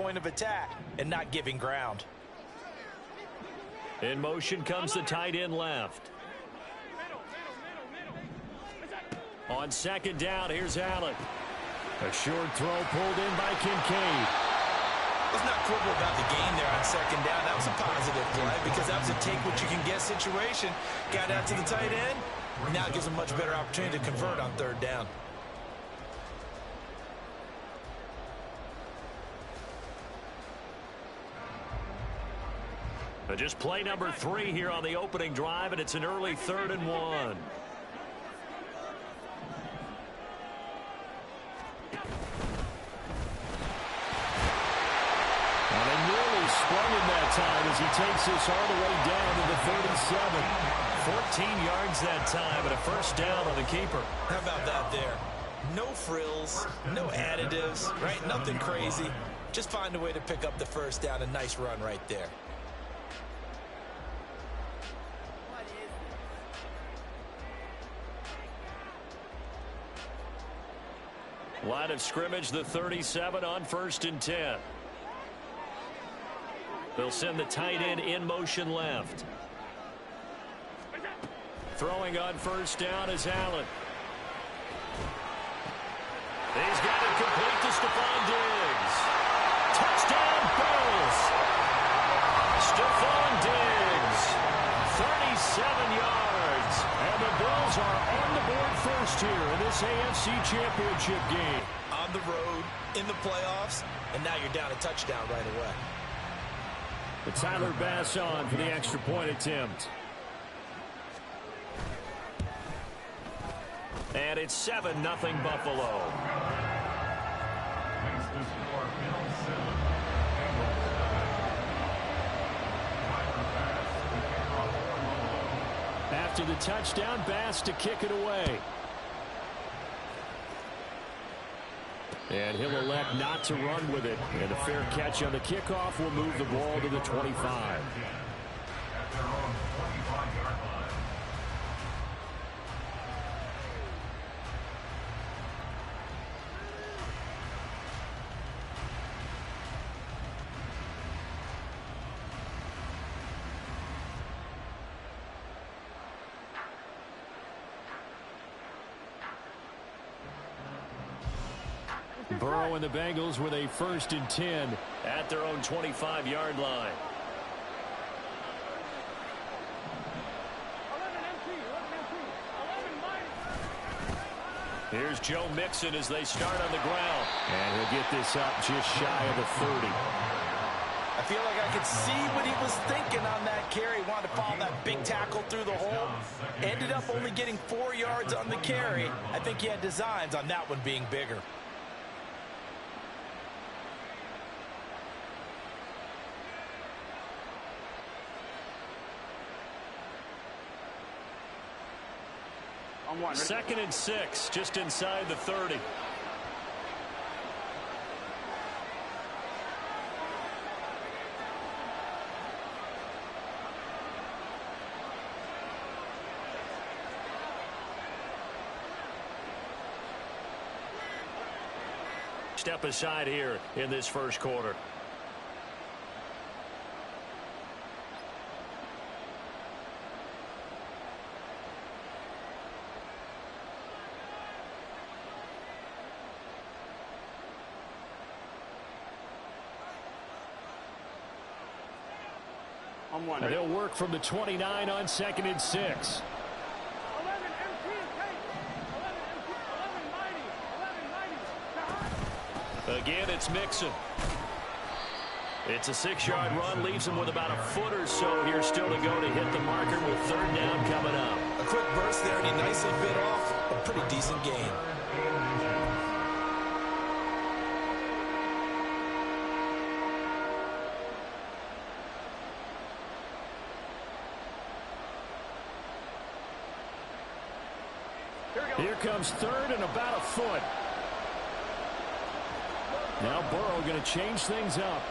point of attack and not giving ground. In motion comes the tight end left. On second down, here's Allen. A short throw pulled in by Kincaid. Let's not quibble about the gain there on second down. That was a positive play because that was a take-what-you-can-get situation. Got out to the tight end. Now it gives a much better opportunity to convert on third down. Just play number 3 here on the opening drive, and it's an early 3rd and 1. And they nearly sprung him that time as he takes this all the way down to the 37. 14 yards that time and a first down on the keeper. How about that there? No frills, no additives, right? Nothing crazy. Just find a way to pick up the first down. A nice run right there. Line of scrimmage, the 37 on 1st and 10. They'll send the tight end in motion left. Throwing on first down is Allen. He's got it complete to Stephon Diggs. Touchdown, Bills. Stephon Diggs, 37 yards. And the Bills are on the board first here in this AFC Championship game. On the road, in the playoffs, and now you're down a touchdown right away. But Tyler Bass on for the extra point attempt. And it's 7-0 Buffalo. After the touchdown, Bass to kick it away. And he'll elect not to run with it. And a fair catch on the kickoff will move the ball to the 25. Burrow and the Bengals with a 1st and 10 at their own 25-yard line. Here's Joe Mixon as they start on the ground. And he'll get this up just shy of the 30. I feel like I could see what he was thinking on that carry. He wanted to follow that big tackle through the hole. Ended up only getting 4 yards on the carry. I think he had designs on that one being bigger. Second and 6, just inside the 30. Step aside here in this first quarter. And they'll work from the 29 on 2nd and 6. Again, it's Mixon. It's a 6-yard run, leaves him with about a foot or so here still to go to hit the marker with 3rd down coming up. A quick burst there, and he nicely bit off a pretty decent gain. Here comes 3rd and about a foot. Now Burrow going to change things up.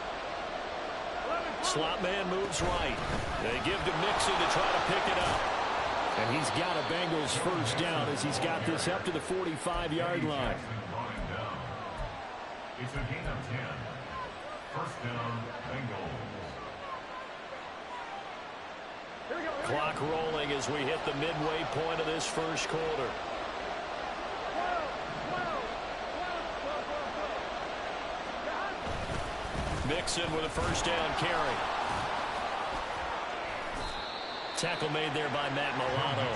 Slot man moves right. They give to Mixon to try to pick it up. And he's got a Bengals first down as he's got this up to the 45-yard line. It's a gain of 10. Clock rolling as we hit the midway point of this first quarter. Mixon with a first down carry. Tackle made there by Matt Milano.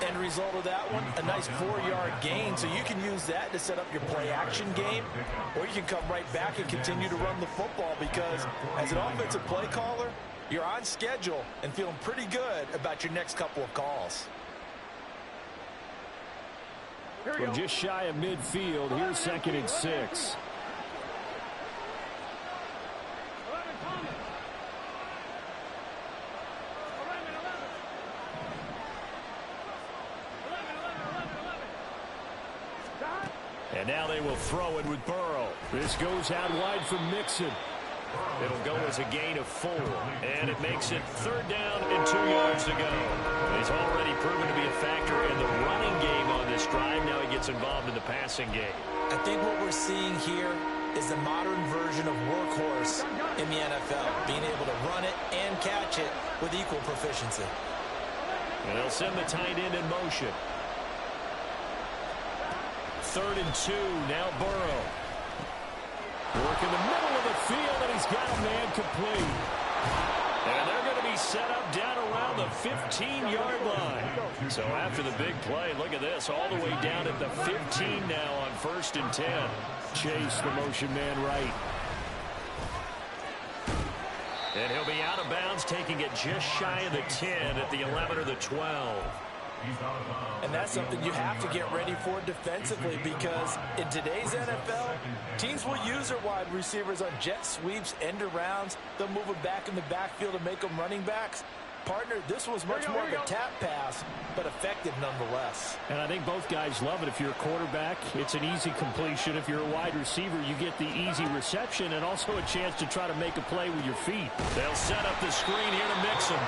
End result of that one, a nice 4-yard gain, so you can use that to set up your play-action game, or you can come right back and continue to run the football because as an offensive play caller, you're on schedule and feeling pretty good about your next couple of calls. We're just shy of midfield. Here's 2nd and 6. And now they will throw it with Burrow. This goes out wide for Mixon. It'll go as a gain of 4. And it makes it 3rd down and 2 yards to go. He's already proven to be a factor in the running game on this drive. Now he gets involved in the passing game. I think what we're seeing here is the modern version of workhorse in the NFL. Being able to run it and catch it with equal proficiency. And they'll send the tight end in motion. 3rd and 2. Now Burrow. Work in the middle of the field, and he's got a man complete. And they're going to be set up down around the 15-yard line. So after the big play, look at this, all the way down at the 15 now on 1st and 10. Chase the motion man right. And he'll be out of bounds, taking it just shy of the 10 at the 11 or the 12. And that's something you have to get ready for defensively because in today's NFL, teams will use their wide receivers on jet sweeps, end arounds. They'll move them back in the backfield and make them running backs. Partner, this was much more of a tap pass, but effective nonetheless. And I think both guys love it. If you're a quarterback, it's an easy completion. If you're a wide receiver, you get the easy reception and also a chance to try to make a play with your feet. They'll set up the screen here to Mixon.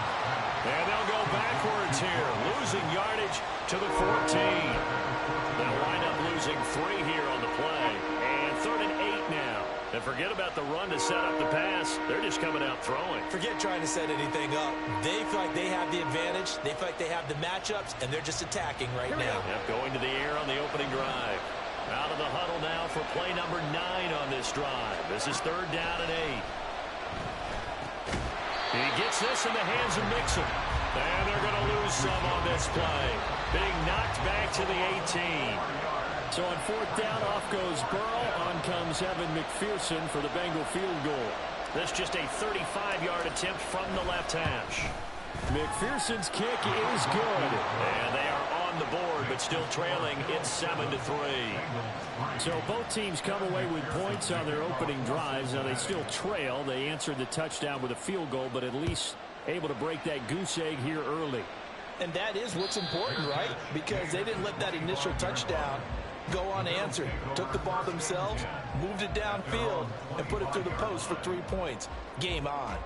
And they'll go backwards here, losing yardage to the 14. They'll wind up losing 3 here on the play. And 3rd and 8 now. And forget about the run to set up the pass. They're just coming out throwing. Forget trying to set anything up. They feel like they have the advantage. They feel like they have the matchups, and they're just attacking right now. Yep, going to the air on the opening drive. Out of the huddle now for play number 9 on this drive. This is 3rd down and 8. He gets this in the hands of Mixon. And they're going to lose some on this play. Being knocked back to the 18. So on 4th down, off goes Burrow. On comes Evan McPherson for the Bengal field goal. That's just a 35-yard attempt from the left hash. McPherson's kick is good. And they are on the board, but still trailing. It's 7-3. So both teams come away with points on their opening drives. Now they still trail. They answered the touchdown with a field goal, but at least able to break that goose egg here early. And that is what's important, right? Because they didn't let that initial touchdown go unanswered. Took the ball themselves, moved it downfield, and put it through the post for 3 points. Game on.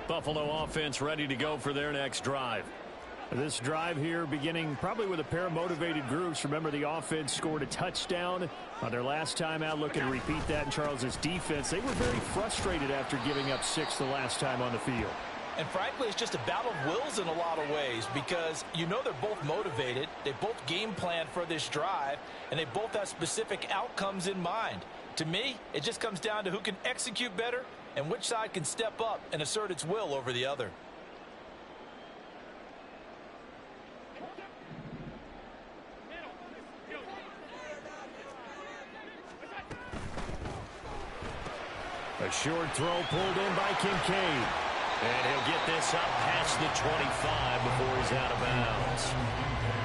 Buffalo offense ready to go for their next drive. This drive here beginning probably with a pair of motivated groups. Remember, the offense scored a touchdown on their last time out. Looking to repeat that in Charles's defense. They were very frustrated after giving up 6 the last time on the field. And frankly, it's just a battle of wills in a lot of ways because you know they're both motivated. They both game plan for this drive, and they both have specific outcomes in mind. To me, it just comes down to who can execute better and which side can step up and assert its will over the other. A short throw pulled in by Kincaid. And he'll get this up past the 25 before he's out of bounds.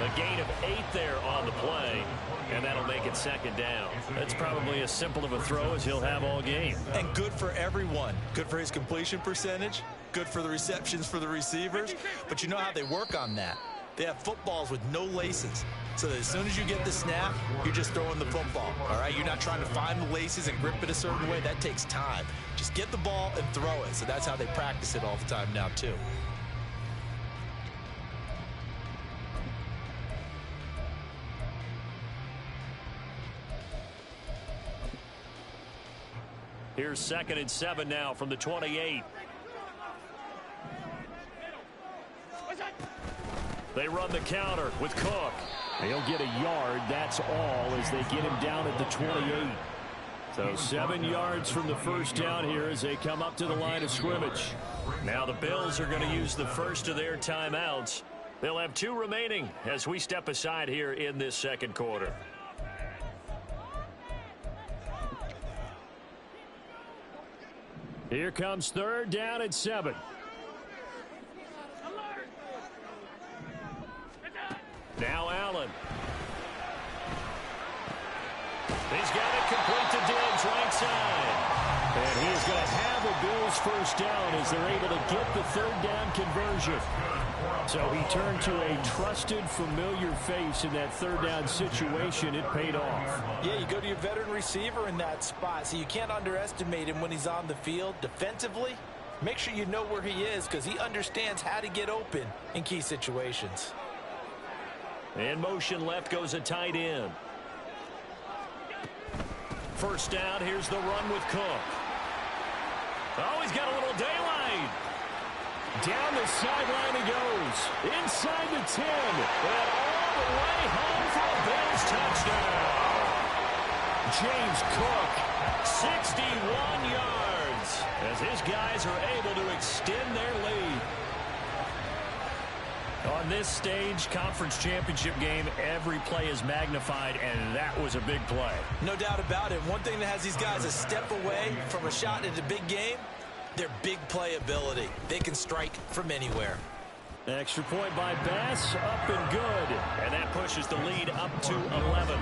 A gain of 8 there on the play, and that'll make it 2nd down. That's probably as simple of a throw as he'll have all game. And good for everyone. Good for his completion percentage. Good for the receptions for the receivers. But you know how they work on that. They have footballs with no laces. So that as soon as you get the snap, you're just throwing the football, all right? You're not trying to find the laces and grip it a certain way. That takes time. Just get the ball and throw it. So that's how they practice it all the time now, too. Here's 2nd and 7 now from the 28. They run the counter with Cook. He'll get a yard, that's all, as they get him down at the 28. So 7 yards from the first down here as they come up to the line of scrimmage. Now the Bills are going to use the first of their timeouts. They'll have 2 remaining as we step aside here in this second quarter. Here comes 3rd down and 7. Now Allen. He's got it complete to Diggs, right side. And he is going to have a Bills first down as they're able to get the 3rd down conversion. So he turned to a trusted, familiar face in that 3rd down situation. It paid off. Yeah, you go to your veteran receiver in that spot, so you can't underestimate him when he's on the field. Defensively, make sure you know where he is because he understands how to get open in key situations. In motion left goes a tight end. First down, here's the run with Cook. Oh, he's got a little daylight. Down the sideline he goes. Inside the 10. And all the way home for a Bills touchdown. James Cook, 61 yards. As his guys are able to extend their lead. On this stage, conference championship game, every play is magnified, and that was a big play. No doubt about it. One thing that has these guys a step away from a shot in a big game, their big playability. They can strike from anywhere. Extra point by Bass, up and good. And that pushes the lead up to 11.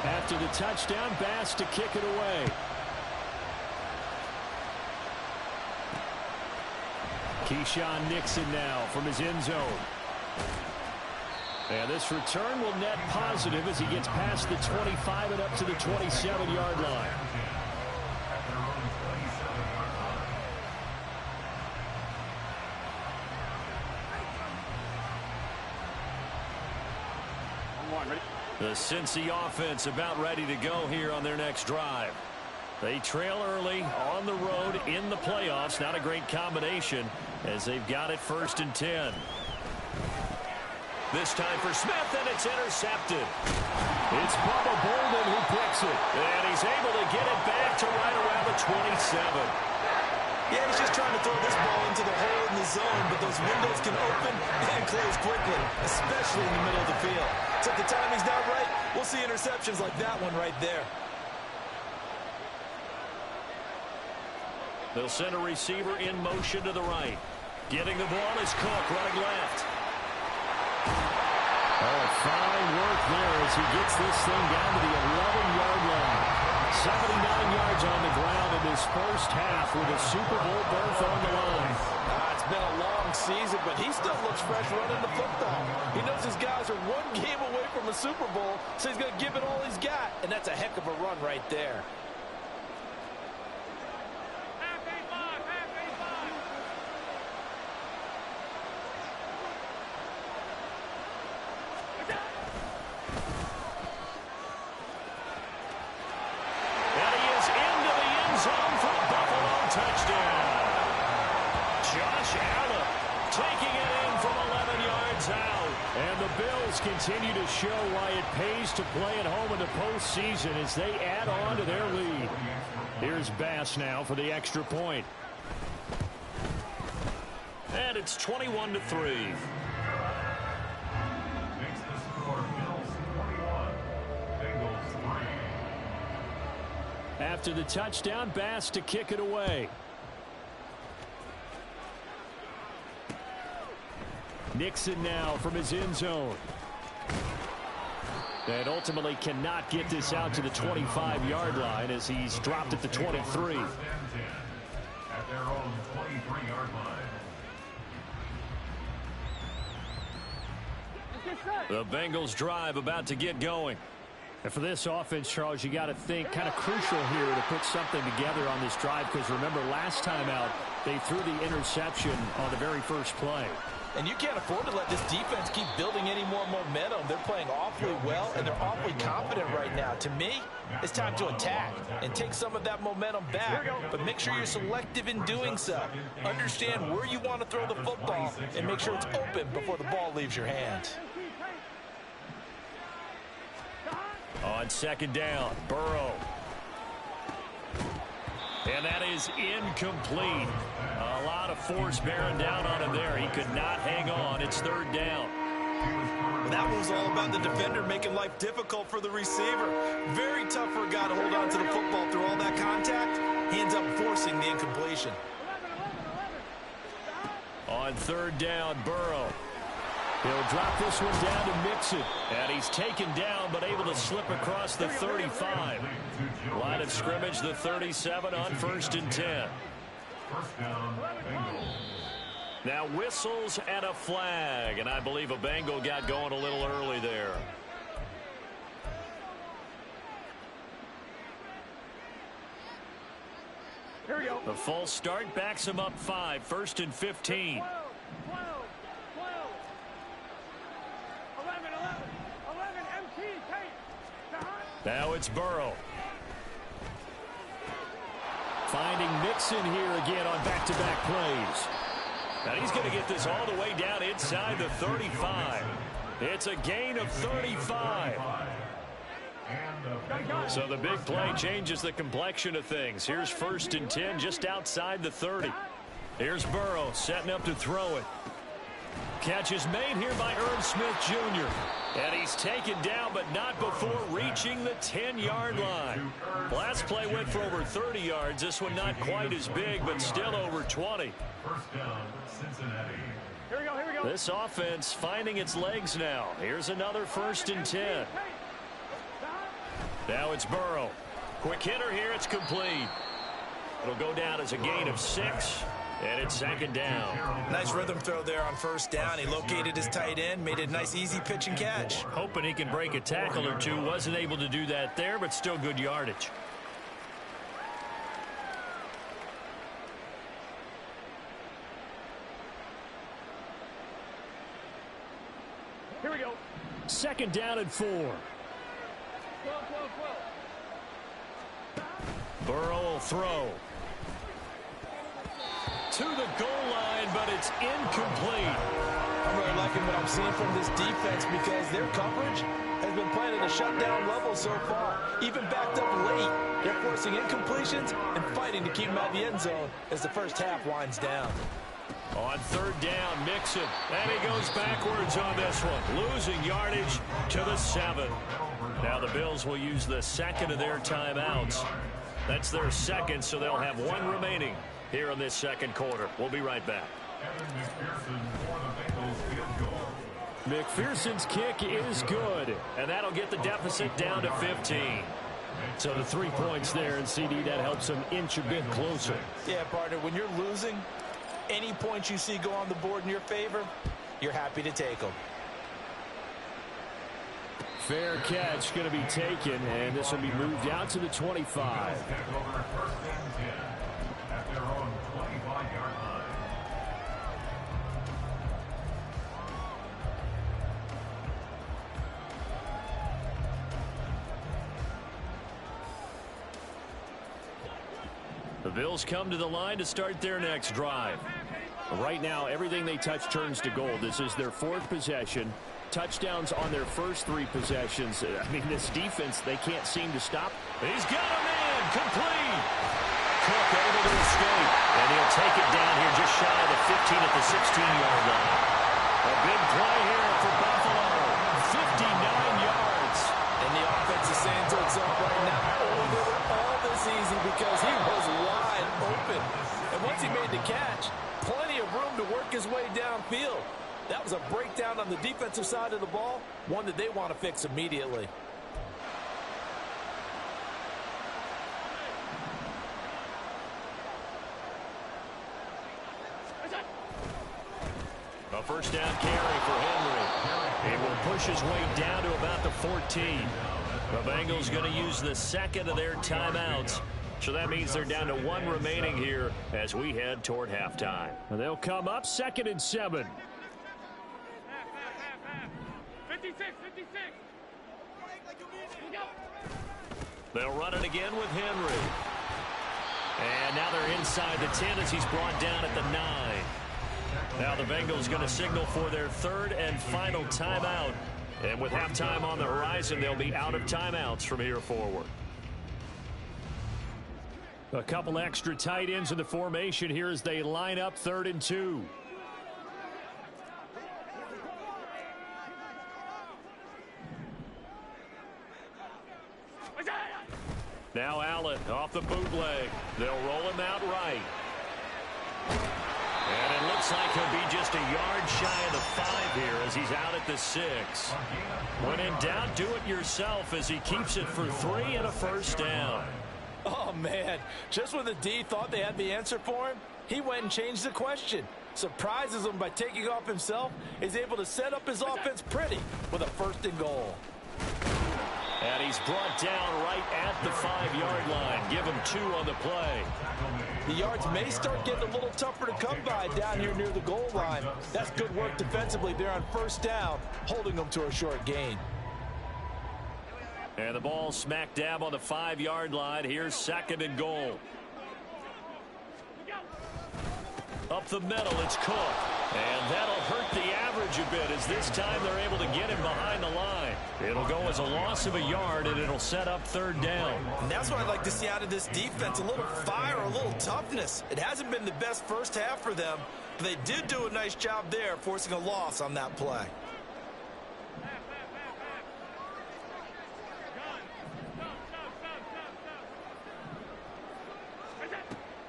After the touchdown, Bass to kick it away. Keyshawn Nixon now from his end zone. And this return will net positive as he gets past the 25 and up to the 27-yard line. The Cincy offense about ready to go here on their next drive. They trail early on the road in the playoffs. Not a great combination as they've got it 1st and 10. This time for Smith, and it's intercepted. It's Bubba Bolden who picks it. And he's able to get it back to right around the 27. Yeah, he's just trying to throw this ball into the hole in the zone, but those windows can open and close quickly, especially in the middle of the field. So if the timing's not right, we'll see interceptions like that one right there. They'll send a receiver in motion to the right. Getting the ball is Cook, running left. Oh, fine work there as he gets this thing down to the 11-yard line. 79 yards on the ground in this first half with a Super Bowl berth on the line. It's been a long season, but he still looks fresh running the football. He knows his guys are one game away from a Super Bowl, so he's going to give it all he's got, and that's a heck of a run right there. Continue to show why it pays to play at home in the postseason as they add on to their lead. Here's Bass now for the extra point. And it's 21-3. After the touchdown, Bass to kick it away. Nixon now from his end zone. And ultimately cannot get this out to the 25-yard line as he's dropped at the 23. At their own 23-yard line. The Bengals drive about to get going. And for this offense, Charles, you got to think kind of crucial here to put something together on this drive, because remember last time out they threw the interception on the very first play. And you can't afford to let this defense keep building any more momentum. They're playing awfully well, and they're awfully confident right now. To me, it's time to attack and take some of that momentum back. But make sure you're selective in doing so. Understand where you want to throw the football and make sure it's open before the ball leaves your hands. On second down, Burrow. And that is incomplete. A lot of force bearing down on him there. He could not hang on. It's third down. Well, that one was all about the defender making life difficult for the receiver. Very tough for a guy to hold on to the football through all that contact. He ends up forcing the incompletion. On third down, Burrow. He'll drop this one down to Mixon. And he's taken down, but able to slip across the 35. Line of scrimmage, the 37 on 1st and 10. First down, Bengals. Now whistles and a flag. And I believe a Bengal got going a little early there. Here we go. The false start backs him up 5. 1st and 15. 12, 11, MT, take. Now it's Burrow. Finding Mixon here again on back-to-back plays. Now he's going to get this all the way down inside the 35. It's a gain of 35. So the big play changes the complexion of things. Here's 1st and 10 just outside the 30. Here's Burrow setting up to throw it. Catch is made here by Irv Smith Jr. And he's taken down, but not before reaching the 10-yard line. Last play went for over 30 yards. This one not quite as big, but still over 20. First down, Cincinnati. Here we go, here we go. This offense finding its legs now. Here's another 1st and 10. Now it's Burrow. Quick hitter here. It's complete. It'll go down as a gain of 6. And it's second down. Nice rhythm throw there on 1st down. He located his tight end, made it a nice easy pitch and catch. Hoping he can break a tackle or two. Wasn't able to do that there, but still good yardage. Here we go. Second down and 4. 12. Burrow will throw. To the goal line, but it's incomplete. I'm really liking what I'm seeing from this defense because their coverage has been playing at a shutdown level so far. Even backed up late, they're forcing incompletions and fighting to keep them out of the end zone as the first half winds down. On 3rd down, Mixon. And he goes backwards on this one. Losing yardage to the 7. Now the Bills will use the second of their timeouts. That's their second, so they'll have 1 remaining here in this second quarter. We'll be right back. McPherson's kick is good, and that'll get the deficit down to 15. So the 3 points there, and CD, that helps them inch a bit closer. Yeah, partner, when you're losing, any points you see go on the board in your favor, you're happy to take them. Fair catch going to be taken, and this will be moved out to the 25. At their own 25-yard line. The Bills come to the line to start their next drive. Right now, everything they touch turns to gold. This is their 4th possession. Touchdowns on their first 3 possessions. I mean, this defense, they can't seem to stop. He's got a man, complete. Cook able to escape, and he'll take it down here just shy of the 15 at the 16-yard line. A big play here for Buffalo. 59 yards. And the offense is saying to itself right now, oh, they were all this easy because he was wide open. And once he made the catch, plenty of room to work his way downfield. That was a breakdown on the defensive side of the ball, one that they want to fix immediately. A first down carry for Henry. He will push his way down to about the 14. The Bengals going to use the second of their timeouts. So that means they're down to one remaining here as we head toward halftime. They'll come up 2nd and 7. 56. They'll run it again with Henry. And now they're inside the 10 as he's brought down at the 9. Now the Bengals going to signal for their 3rd and final timeout. And with halftime on the horizon, they'll be out of timeouts from here forward. A couple extra tight ends in the formation here as they line up 3rd and 2. Now Allen off the bootleg. They'll roll him out right. And it looks like he'll be just a yard shy of the 5 here as he's out at the 6. When in doubt, do it yourself as he keeps it for 3 and a first down. Oh, man. Just when the D thought they had the answer for him, he went and changed the question. Surprises him by taking off himself. Is able to set up his offense pretty with a 1st and goal. And he's brought down right at the 5-yard line. Give him 2 on the play. The yards may start getting a little tougher to come by down here near the goal line. That's good work defensively there on 1st down, holding them to a short gain. And the ball smack dab on the 5-yard line. Here's 2nd and goal. Up the middle, it's Cook. And that'll hurt the average a bit as this time they're able to get him behind the line. It'll go as a loss of a yard, and it'll set up 3rd down. And that's what I'd like to see out of this defense, a little fire, a little toughness. It hasn't been the best first half for them, but they did do a nice job there, forcing a loss on that play.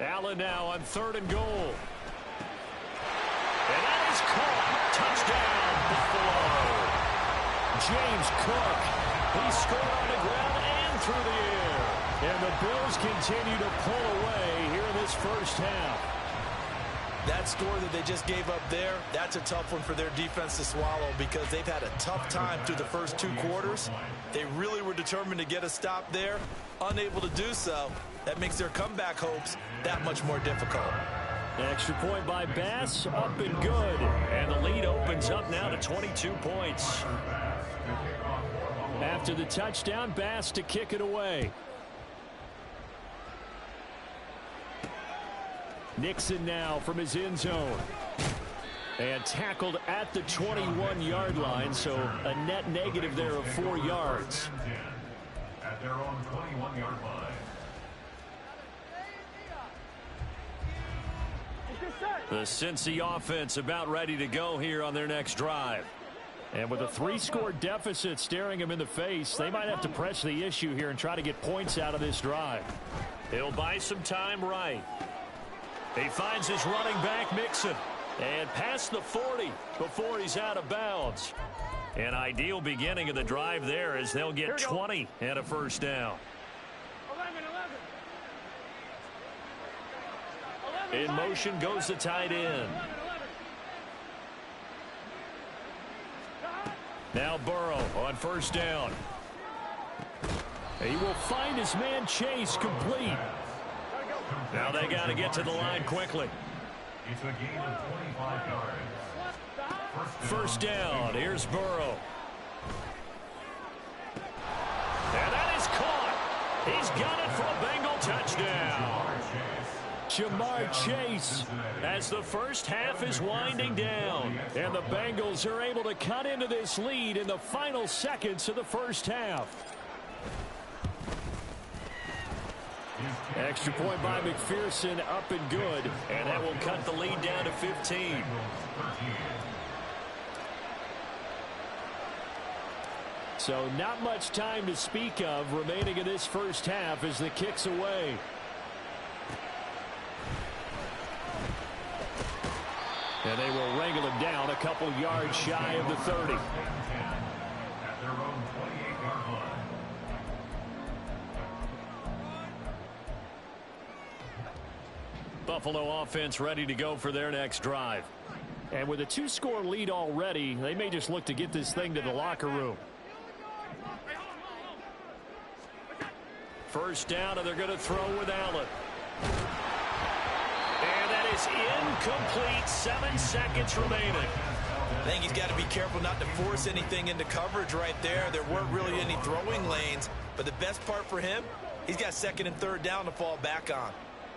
Allen now on 3rd and goal. And that is caught. Touchdown, Buffalo. James Cook. He scored on the ground and through the air. And the Bills continue to pull away here in this first half. That score that they just gave up there, that's a tough one for their defense to swallow because they've had a tough time through the first 2 quarters. They really were determined to get a stop there, unable to do so. That makes their comeback hopes that much more difficult. Extra point by Bass, up and good. And the lead opens up now to 22 points. After the touchdown, Bass to kick it away. Nixon now from his end zone. And tackled at the 21-yard line, so a net negative there of 4 yards. At their own 21-yard line. The Cincy offense about ready to go here on their next drive. And with a 3-score deficit staring him in the face, they might have to press the issue here and try to get points out of this drive. He'll buy some time right. He finds his running back, Mixon, and past the 40 before he's out of bounds. An ideal beginning of the drive there as they'll get 20 and a first down. 11. In motion goes the tight end. Now Burrow on first down. He will find his man Chase complete. Now they got to get to the line quickly. It's a gain of 25 yards. First down. Here's Burrow. And that is caught. He's got it for a Bengal touchdown. Jamar Chase as the first half is winding down. And the Bengals are able to cut into this lead in the final seconds of the first half. Extra point by McPherson, up and good. And that will cut the lead down to 15. So not much time to speak of remaining in this first half as the kick's away. And they will wrangle him down a couple yards shy of the 30. At their own 28-yard line. Buffalo offense ready to go for their next drive. And with a 2-score lead already, they may just look to get this thing to the locker room. First down, and they're going to throw with Allen. And that is incomplete. 7 seconds remaining. I think he's got to be careful not to force anything into coverage right there. There weren't really any throwing lanes. But the best part for him, he's got 2nd and 3rd down to fall back on.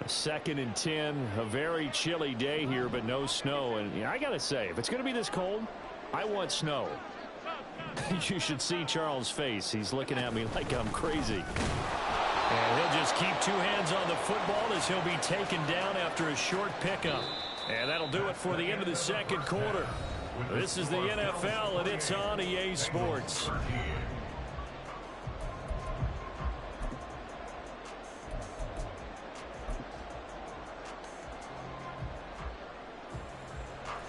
2nd and 10, a very chilly day here, but no snow. And I got to say, if it's going to be this cold, I want snow. You should see Charles' face. He's looking at me like I'm crazy. And he'll just keep 2 hands on the football as he'll be taken down after a short pickup. And that'll do it for the end of the 2nd quarter. This is the NFL, and it's on EA Sports.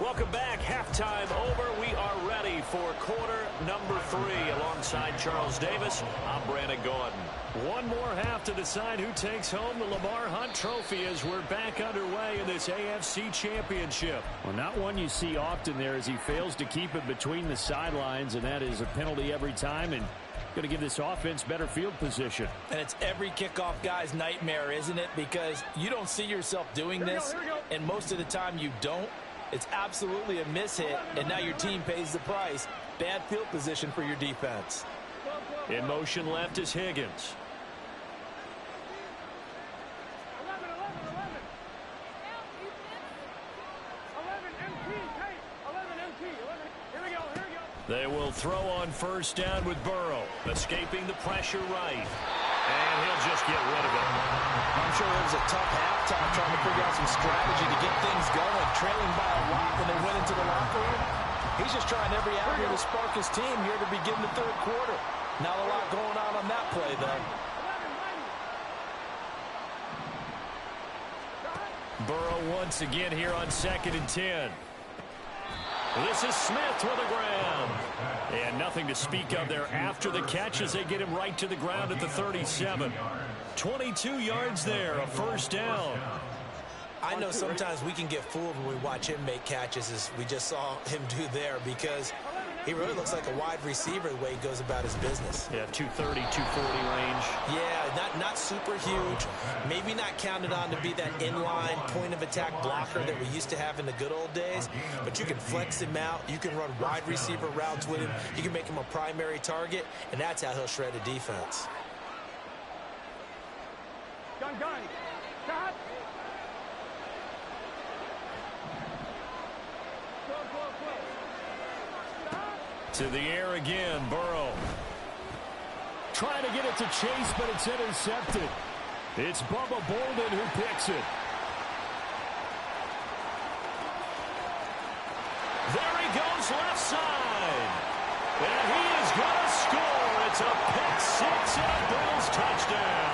Welcome back. Halftime over. We are ready for quarter number 3. Alongside Charles Davis, I'm Brandon Gordon. One more half to decide who takes home the Lamar Hunt Trophy as we're back underway in this AFC Championship. Well, not one you see often there as he fails to keep it between the sidelines, and that is a penalty every time, and going to give this offense better field position. And it's every kickoff guy's nightmare, isn't it? Because you don't see yourself doing this, and most of the time you don't. It's absolutely a mishit, and now your team pays the price. Bad field position for your defense. In motion left is Higgins. 11, 11 MT. Here we go. They will throw on first down with Burrow, escaping the pressure right. And he'll just get rid of it. I'm sure it was a tough halftime trying to figure out some strategy to get things going, trailing by a lot when they went into the locker room. He's just trying every avenue to spark his team here to begin the 3rd quarter. Not a lot going on that play, though. Burrow once again here on 2nd and 10. This is Smith with the ground. And nothing to speak of there after the catch as they get him right to the ground at the 37. 22 yards there, a first down. I know sometimes we can get fooled when we watch him make catches as we just saw him do there because he really looks like a wide receiver the way he goes about his business. Yeah, 230, 240 range. Yeah, not super huge. Maybe not counted on to be that inline point-of-attack blocker that we used to have in the good old days, but you can flex him out. You can run wide receiver routes with him. You can make him a primary target, and that's how he'll shred a defense. Gun. Stop. To the air again, Burrow. Trying to get it to Chase, but it's intercepted. It's Bubba Bolden who picks it. There he goes left side. And he is going to score. It's a pick 6 and a Bills touchdown.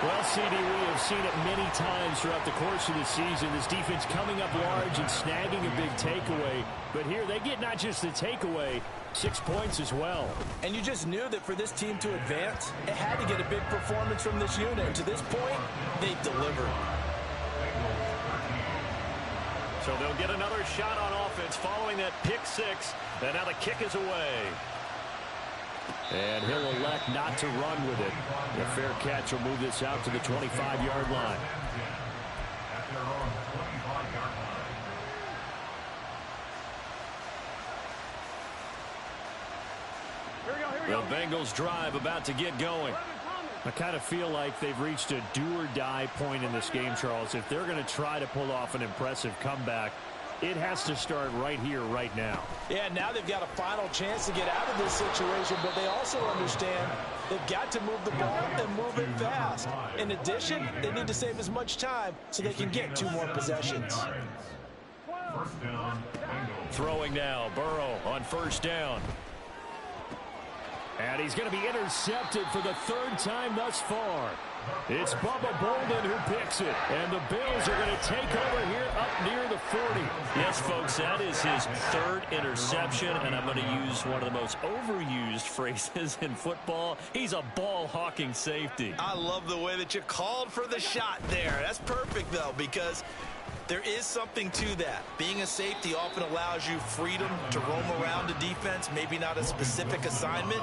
Well, CD, we have seen it many times throughout the course of the season. This defense coming up large and snagging a big takeaway. But here they get not just the takeaway, 6 points as well. And you just knew that for this team to advance, it had to get a big performance from this unit. And to this point, they've delivered. So they'll get another shot on offense following that pick 6. And now the kick is away. And he'll elect not to run with it. The fair catch will move this out to the 25-yard line. At their own 25-yard line. Here we go. The Bengals drive about to get going. I kind of feel like they've reached a do-or-die point in this game, Charles. If they're going to try to pull off an impressive comeback, it has to start right here, right now. Yeah, now they've got a final chance to get out of this situation, but they also understand they've got to move the ball and move it fast. In addition, they need to save as much time so they can get 2 more possessions. First down, Bengals. Throwing now, Burrow on first down. And he's going to be intercepted for the third time thus far. It's Bubba Bolden who picks it. And the Bills are going to take over here up near the 40. Yes, folks, that is his third interception. And I'm going to use one of the most overused phrases in football. He's a ball-hawking safety. I love the way that you called for the shot there. That's perfect, though, because there is something to that. Being a safety often allows you freedom to roam around the defense, maybe not a specific assignment.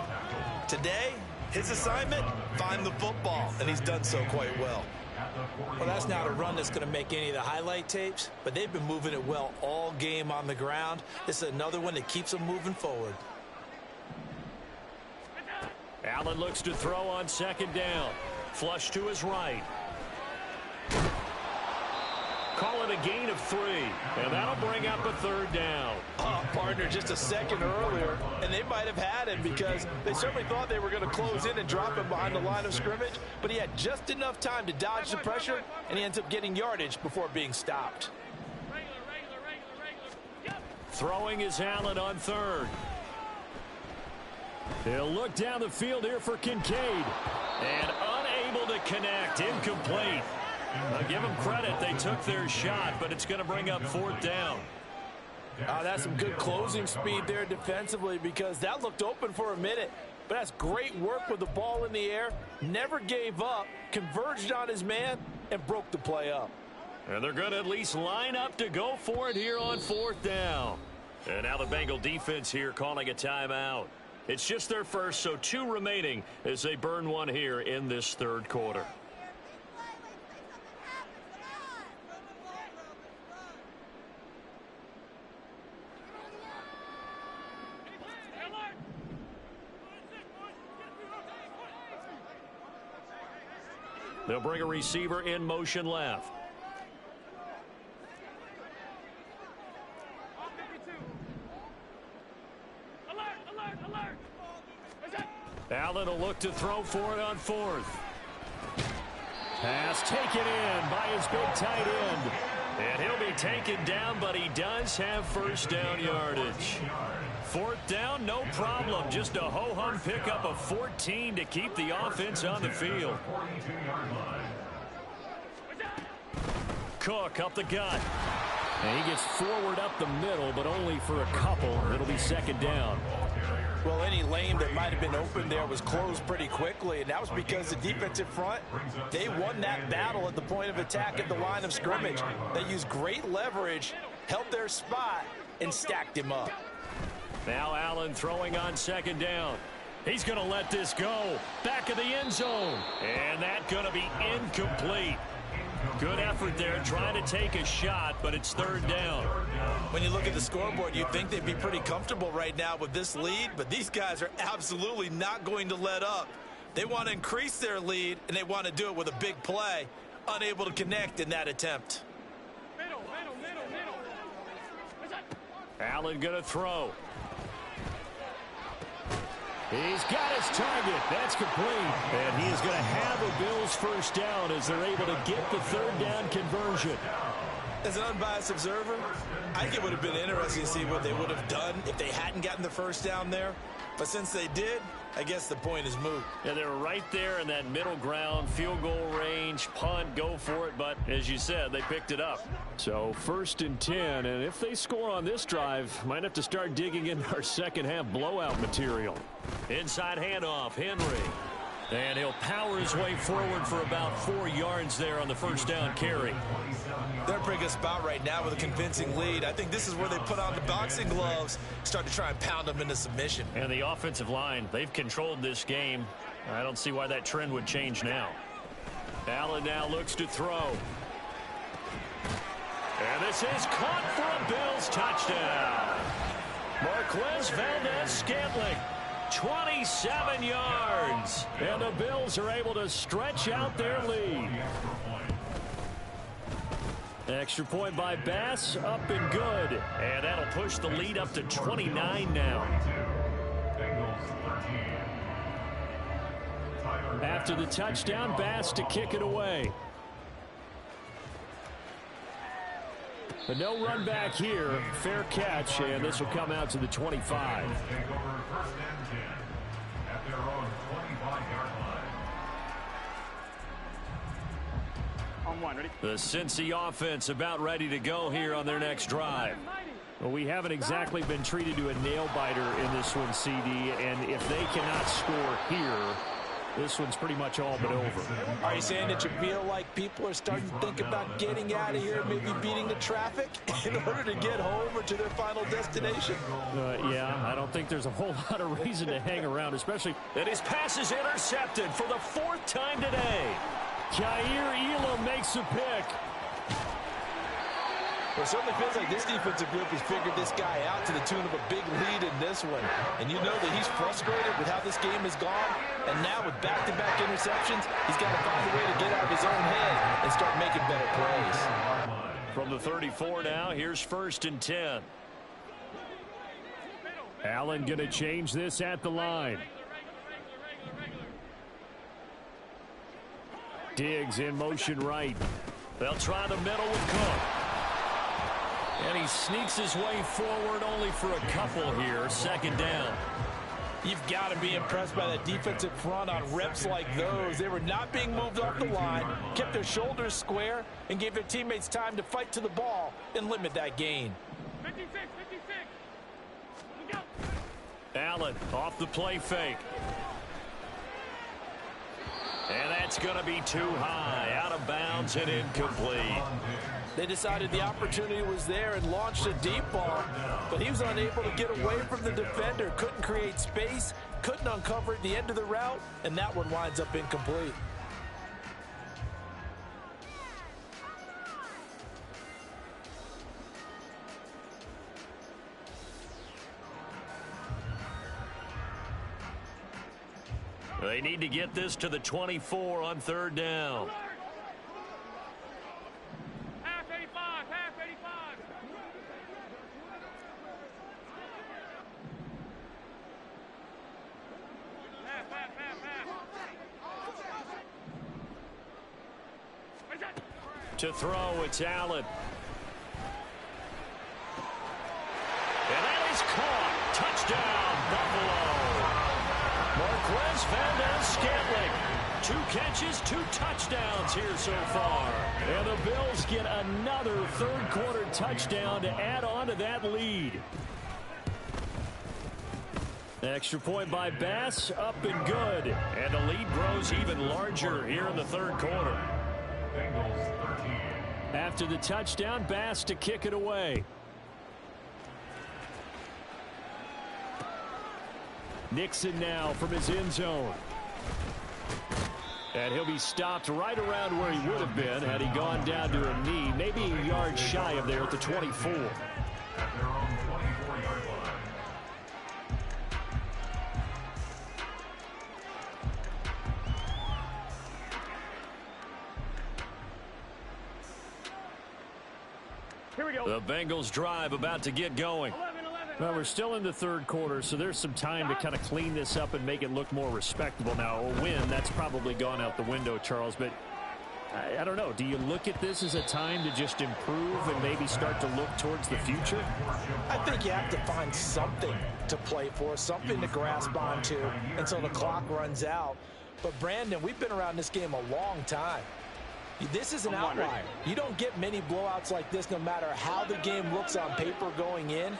Today, his assignment, find the football, and he's done so quite well. Well, that's not a run that's going to make any of the highlight tapes, but they've been moving it well all game on the ground. This is another one that keeps them moving forward. Allen looks to throw on second down. Flush to his right. Call it a gain of 3, and that'll bring up a third down. Partner, just a second earlier, and they might have had him because they certainly thought they were going to close in and drop him behind the line of scrimmage, but he had just enough time to dodge the pressure, and he ends up getting yardage before being stopped. Throwing is Allen on third. He'll look down the field here for Kincaid, and unable to connect, incomplete. I'll give them credit. They took their shot, but it's going to bring up fourth down. That's some good closing speed there defensively because that looked open for a minute. But that's great work with the ball in the air. Never gave up, converged on his man, and broke the play up. And they're going to at least line up to go for it here on fourth down. And now the Bengal defense here calling a timeout. It's just their first, so 2 remaining as they burn one here in this third quarter. They'll bring a receiver in motion left. Allen will look to throw for it on fourth. Pass taken in by his big tight end. And he'll be taken down, but he does have first down yardage. Fourth down, no problem. Just a ho-hum pickup of 14 to keep the offense on the field. Cook up the gut. And he gets forward up the middle, but only for a couple. It'll be second down. Well, any lane that might have been open there was closed pretty quickly, and that was because the defensive front, they won that battle at the point of attack at the line of scrimmage. They used great leverage, held their spot, and stacked him up. Now Allen throwing on second down. He's going to let this go. Back of the end zone. And that's going to be incomplete. Good effort there trying to take a shot, but it's third down. When you look at the scoreboard, you'd think they'd be pretty comfortable right now with this lead, but these guys are absolutely not going to let up. They want to increase their lead, and they want to do it with a big play. Unable to connect in that attempt. Allen going to throw. He's got his target. That's complete. And he is going to have a Bills first down as they're able to get the third down conversion. As an unbiased observer, I think it would have been interesting to see what they would have done if they hadn't gotten the first down there. But since they did, I guess the point is moot. Yeah, they were right there in that middle ground, field goal range, punt, go for it. But as you said, they picked it up. So 1st and 10, and if they score on this drive, might have to start digging in our second half blowout material. Inside handoff, Henry. And he'll power his way forward for about 4 yards there on the first down carry. They're in a pretty good spot right now with a convincing lead. I think this is where they put on the boxing gloves, start to try and pound them into submission. And the offensive line, they've controlled this game. I don't see why that trend would change now. Allen now looks to throw. And this is caught for a Bills touchdown. Marquez Valdez-Scantling. 27 yards. And the Bills are able to stretch out their lead. Extra point by Bass, up and good. And that'll push the lead up to 29 now. After the touchdown, Bass to kick it away. But no run back here. Fair catch, and this will come out to the 25. their own 25-yard line. On one, ready? The Cincy offense about ready to go here on their next drive. Well, we haven't exactly been treated to a nail-biter in this one, CD, and if they cannot score here, this one's pretty much all but over. Are you saying that you feel like people are starting to think about getting out of here, maybe beating the traffic in order to get home or to their final destination? Yeah, I don't think there's a whole lot of reason to hang around, especially. And his pass is intercepted for the 4th time today. Jair Elam makes a pick. Well, it certainly feels like this defensive group has figured this guy out to the tune of a big lead in this one. And you know that he's frustrated with how this game has gone. And now with back-to-back interceptions, he's got to find a way to get out of his own head and start making better plays. From the 34 now, here's 1st and 10. Allen going to change this at the line. Diggs in motion right. They'll try the middle with Cook. And he sneaks his way forward only for a couple here. 2nd down. You've got to be impressed by that defensive front on reps like those. They were not being moved off the line, kept their shoulders square, and gave their teammates time to fight to the ball and limit that gain. 56, 56. Look out. Allen off the play fake. And that's going to be too high. Out of bounds and incomplete. They decided the opportunity was there and launched a deep ball, but he was unable to get away from the defender, couldn't create space, couldn't uncover at the end of the route, and that one winds up incomplete. They need to get this to the 24 on 3rd down. Half 85, half 85. Half. To throw, it's Allen. And that is caught. Touchdown, Buffalo. Marquez Valdez-Scantling. 2 catches, 2 touchdowns here so far. And the Bills get another 3rd quarter touchdown to add on to that lead. Extra point by Bass, up and good. And the lead grows even larger here in the 3rd quarter. Bengals 13. After the touchdown, Bass to kick it away. Nixon now from his end zone. And he'll be stopped right around where he would have been had he gone down to a knee, maybe a yard shy of there at the 24. At their own 24-yard line. Here we go. The Bengals drive about to get going. 11. Well, we're still in the 3rd quarter, so there's some time to kind of clean this up and make it look more respectable. Now, a win, that's probably gone out the window, Charles, but I don't know. Do you look at this as a time to just improve and maybe start to look towards the future? I think you have to find something to play for, something to grasp onto until the clock runs out. But, Brandon, we've been around this game a long time. This is an outlier. You don't get many blowouts like this no matter how the game looks on paper going in.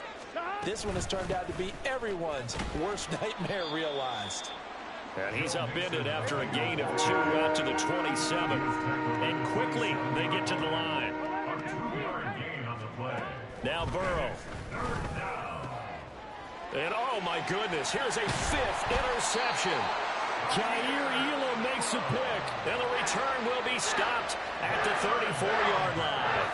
This one has turned out to be everyone's worst nightmare realized. And he's upended after a gain of 2 out to the 27. And quickly they get to the line. A 2-yard gain on the play. Now Burrow. 3rd down. And oh my goodness, here's a 5th interception. Jair Elam makes a pick. And the return will be stopped at the 34-yard line.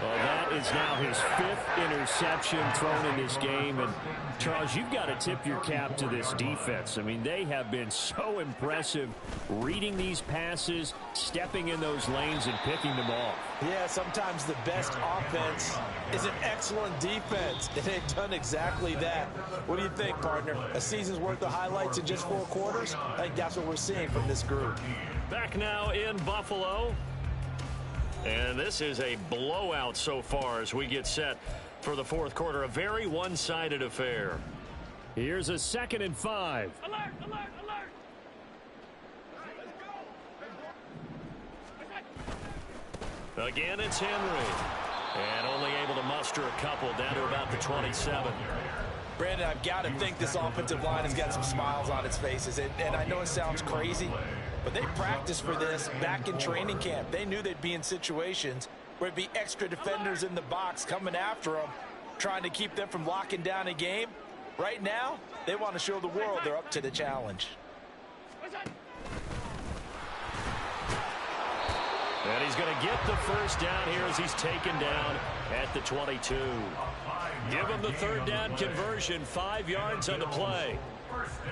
Well, that is now his 5th interception thrown in this game. And, Charles, you've got to tip your cap to this defense. I mean, they have been so impressive reading these passes, stepping in those lanes, and picking them off. Yeah, sometimes the best offense is an excellent defense, and they've done exactly that. What do you think, partner? A season's worth of highlights in just 4 quarters? I think that's what we're seeing from this group. Back now in Buffalo. And this is a blowout so far as we get set for the 4th quarter. A very one-sided affair. Here's a 2nd and 5. Alert! Alert, alert. Again, it's Henry. And only able to muster a couple down to about the 27. Brandon, I've got to think this offensive line has got some smiles on its faces. And I know it sounds crazy, but they practiced for this back in training camp. They knew they'd be in situations where it'd be extra defenders in the box coming after them, trying to keep them from locking down a game. Right now, they want to show the world they're up to the challenge. And he's going to get the first down here as he's taken down at the 22. Give him the third down conversion, 5 yards on the play.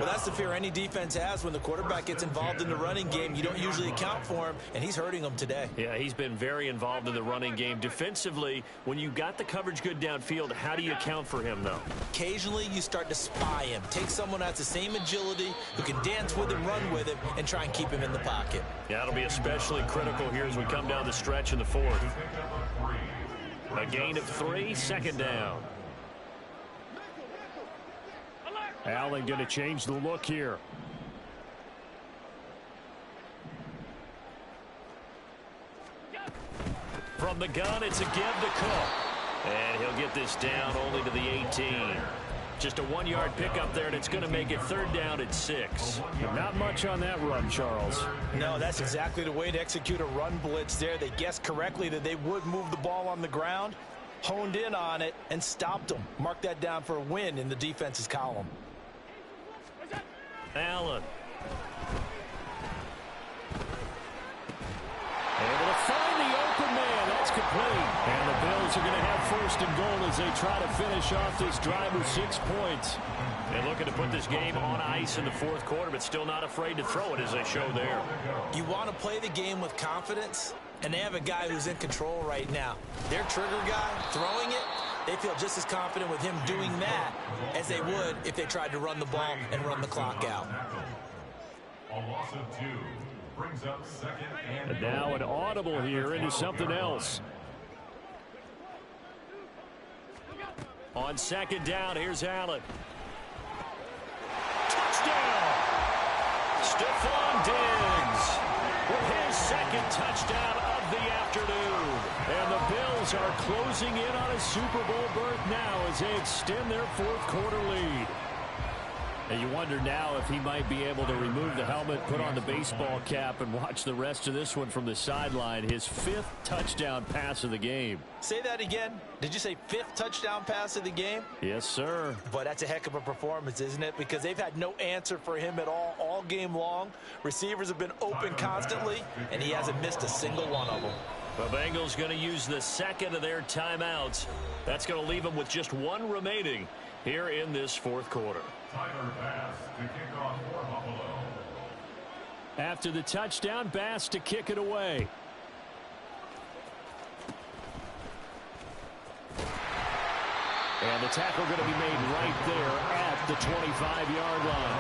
Well, that's the fear any defense has when the quarterback gets involved in the running game. You don't usually account for him, and he's hurting them today. Yeah, he's been very involved in the running game. Defensively, when you got the coverage good downfield, how do you account for him, though? Occasionally, you start to spy him. Take someone who has the same agility, who can dance with him, run with him, and try and keep him in the pocket. Yeah, it'll be especially critical here as we come down the stretch in the fourth. A gain of 3, second down. Allen going to change the look here. From the gun, it's a give to Cook. And he'll get this down only to the 18. Just a 1-yard pickup there, and it's going to make it third down at 6. Not much on that run, Charles. No, that's exactly the way to execute a run blitz there. They guessed correctly that they would move the ball on the ground, honed in on it, and stopped them. Mark that down for a win in the defense's column. Allen. Able to find the open man. That's complete. And the Bills are going to have first and goal as they try to finish off this drive with 6 points. And looking to put this game on ice in the fourth quarter, but still not afraid to throw it as they show there. You want to play the game with confidence, and they have a guy who's in control right now. Their trigger guy throwing it, they feel just as confident with him doing that as they would if they tried to run the ball and run the clock out. A loss of 2 brings up second And now an audible here into something else. On second down, here's Allen. Touchdown! Stephon Diggs with his second touchdown of the afternoon. And the Bills are closing in on a Super Bowl berth now as they extend their fourth quarter lead. And you wonder now if he might be able to remove the helmet, put on the baseball cap, and watch the rest of this one from the sideline. His 5th touchdown pass of the game. Say that again. Did you say 5th touchdown pass of the game? Yes, sir. But that's a heck of a performance, isn't it? Because they've had no answer for him at all game long. Receivers have been open constantly, and he hasn't missed a single one of them. The Bengals going to use the second of their timeouts. That's going to leave them with just 1 remaining here in this fourth quarter. Tyler Bass to kick off for Buffalo. After the touchdown, Bass to kick it away. And the tackle going to be made right there at the 25-yard line.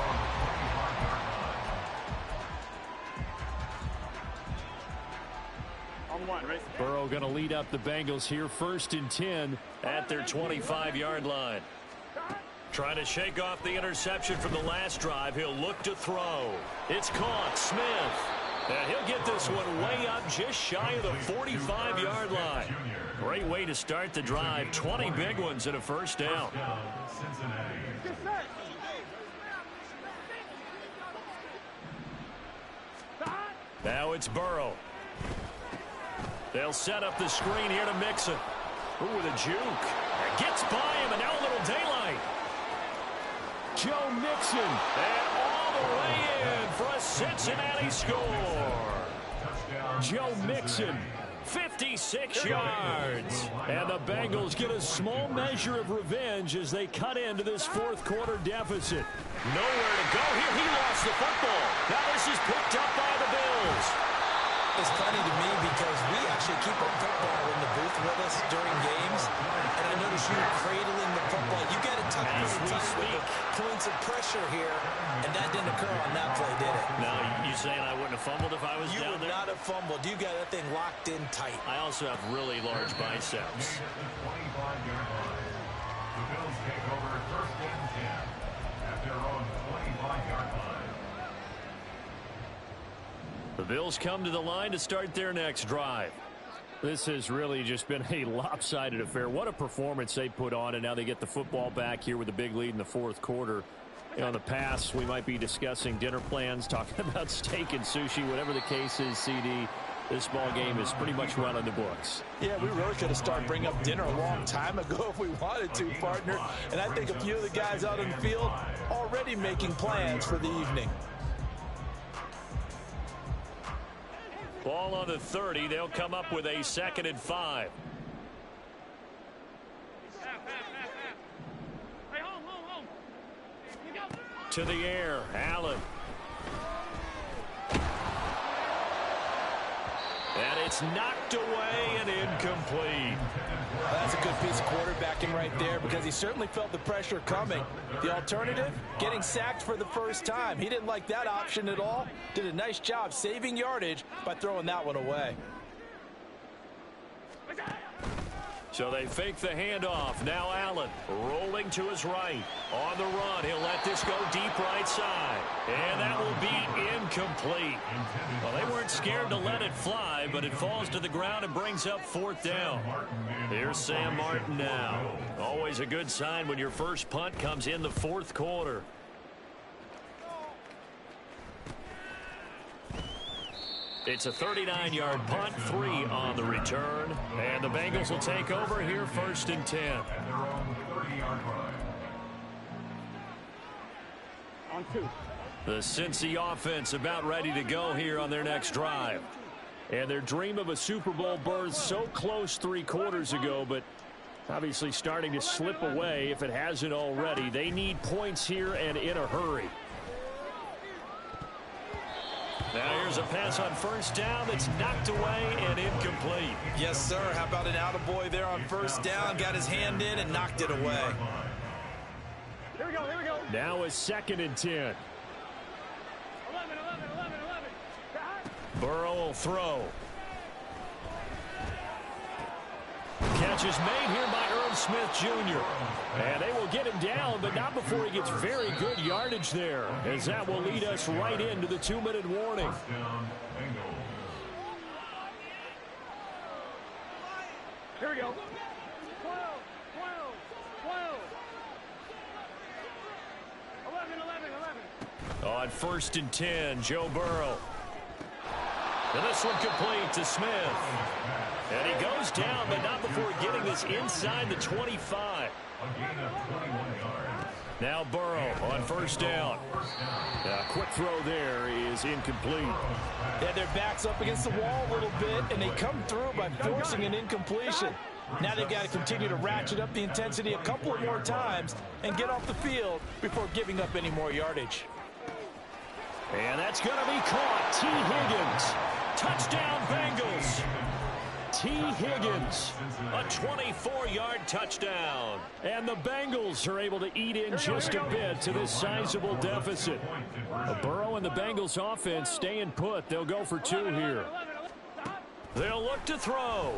On 1, ready? Burrow going to lead up the Bengals here, 1st and 10 at their 25-yard line. Trying to shake off the interception from the last drive. He'll look to throw. It's caught. Smith. And he'll get this one way up just shy of the 45-yard line. Great way to start the drive. 20 big ones and a first down. Now it's Burrow. They'll set up the screen here to Mixon. Ooh, with a juke. Gets by him, and now a little daylight. Joe Mixon. And all the way in for a Cincinnati score. Joe Mixon. 56 yards. And the Bengals get a small measure of revenge as they cut into this fourth quarter deficit. Nowhere to go here. He lost the football. Now this is picked up by the Bills. It's funny to me because we actually keep a football in the booth with us during games, and I notice you cradling the football. You get it tucked pretty tight with the points of pressure here, and that didn't occur on that play, did it? Now, you saying I wouldn't have fumbled if I was You down would there? not have fumbled. You got that thing locked in tight. I also have really large biceps. The Bills take over 1st and 10 at their own 25-yard line. The Bills come to the line to start their next drive. This has really just been a lopsided affair. What a performance they put on, and now they get the football back here with a big lead in the fourth quarter. You know, in the past, we might be discussing dinner plans, talking about steak and sushi, whatever the case is, CD. This ball game is pretty much run in the books. Yeah, we really could have started bringing up dinner a long time ago if we wanted to, partner. And I think a few of the guys out on the field already making plans for the evening. Ball on the 30. They'll come up with a 2nd and 5. Hey, home. Here we go. To the air, Allen. And it's knocked away and incomplete. That's a good piece of quarterbacking right there because he certainly felt the pressure coming. The alternative, getting sacked for the first time. He didn't like that option at all. Did a nice job saving yardage by throwing that one away. So they fake the handoff. Now Allen rolling to his right. On the run, he'll let this go deep right side. And that will be incomplete. Well, they weren't scared to let it fly, but it falls to the ground and brings up 4th down. Here's Sam Martin now. Always a good sign when your first punt comes in the 4th quarter. It's a 39-yard punt, 3 on the return. And the Bengals will take over here 1st and 10. On 2. The Cincy offense about ready to go here on their next drive. And their dream of a Super Bowl berth so close 3 quarters ago, but obviously starting to slip away if it hasn't already. They need points here and in a hurry. Now here's a pass on 1st down that's knocked away and incomplete. Yes, sir. How about an attaboy there on 1st down? Got his hand in and knocked it away. Here we go. Now a 2nd and 10. 11. Burrow will throw. Catch is made here by Irv Smith Jr. And they will get him down, but not before he gets very good yardage there, as that will lead us right into the 2-minute warning. Here we go. 11. On 1st and 10, Joe Burrow. And this one complete to Smith. And he goes down, but not before getting this inside the 25. Now Burrow on 1st down. A quick throw there is incomplete. Yeah, their back's up against the wall a little bit, and they come through by forcing an incompletion. Now they've got to continue to ratchet up the intensity a couple of more times and get off the field before giving up any more yardage. And that's going to be caught. T. Higgins. Touchdown, Bengals. T. Higgins. A 24-yard touchdown. And the Bengals are able to eat in just a bit to this sizable deficit. Burrow and the Bengals offense staying put. They'll go for 2 here. They'll look to throw.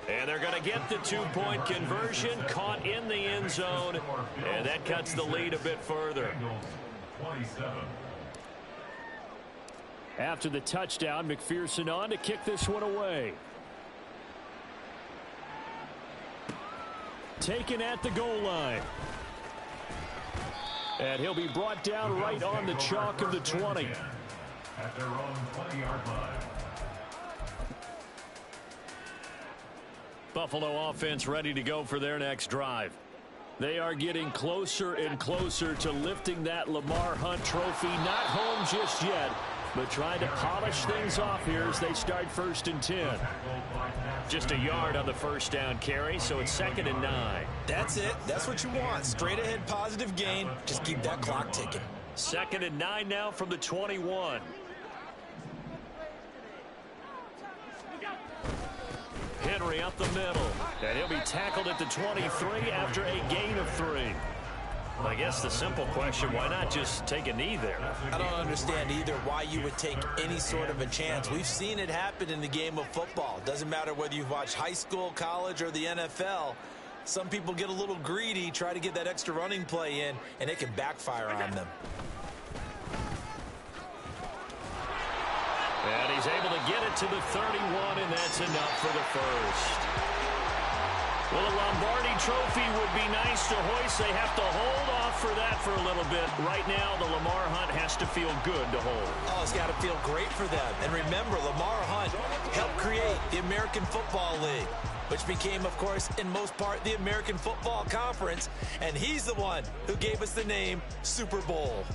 And they're going to get the 2-point conversion, caught in the end zone. And that cuts the lead a bit further. After the touchdown, McPherson on to kick this one away. Taken at the goal line. And he'll be brought down right on the chalk of the 20. At their own 20-yard line. Buffalo offense ready to go for their next drive. They are getting closer and closer to lifting that Lamar Hunt trophy. Not home just yet, but trying to polish things off here as they start 1st and 10. Just a yard on the 1st down carry, so it's 2nd and 9. That's it. That's what you want. Straight ahead positive gain. Just keep that clock ticking. 2nd and 9 now from the 21. Henry up the middle, and he'll be tackled at the 23 after a gain of 3. I guess the simple question, why not just take a knee there? I don't understand either why you would take any sort of a chance. We've seen it happen in the game of football. Doesn't matter whether you've watched high school, college, or the NFL. Some people get a little greedy, try to get that extra running play in, and it can backfire on them. And he's able to get it to the 31, and that's enough for the first. Well, a Lombardi trophy would be nice to hoist. They have to hold off for that for a little bit. Right now, the Lamar Hunt has to feel good to hold. Oh, it's got to feel great for them. And remember, Lamar Hunt helped create the American Football League, which became, of course, in most part, the American Football Conference. And he's the one who gave us the name Super Bowl.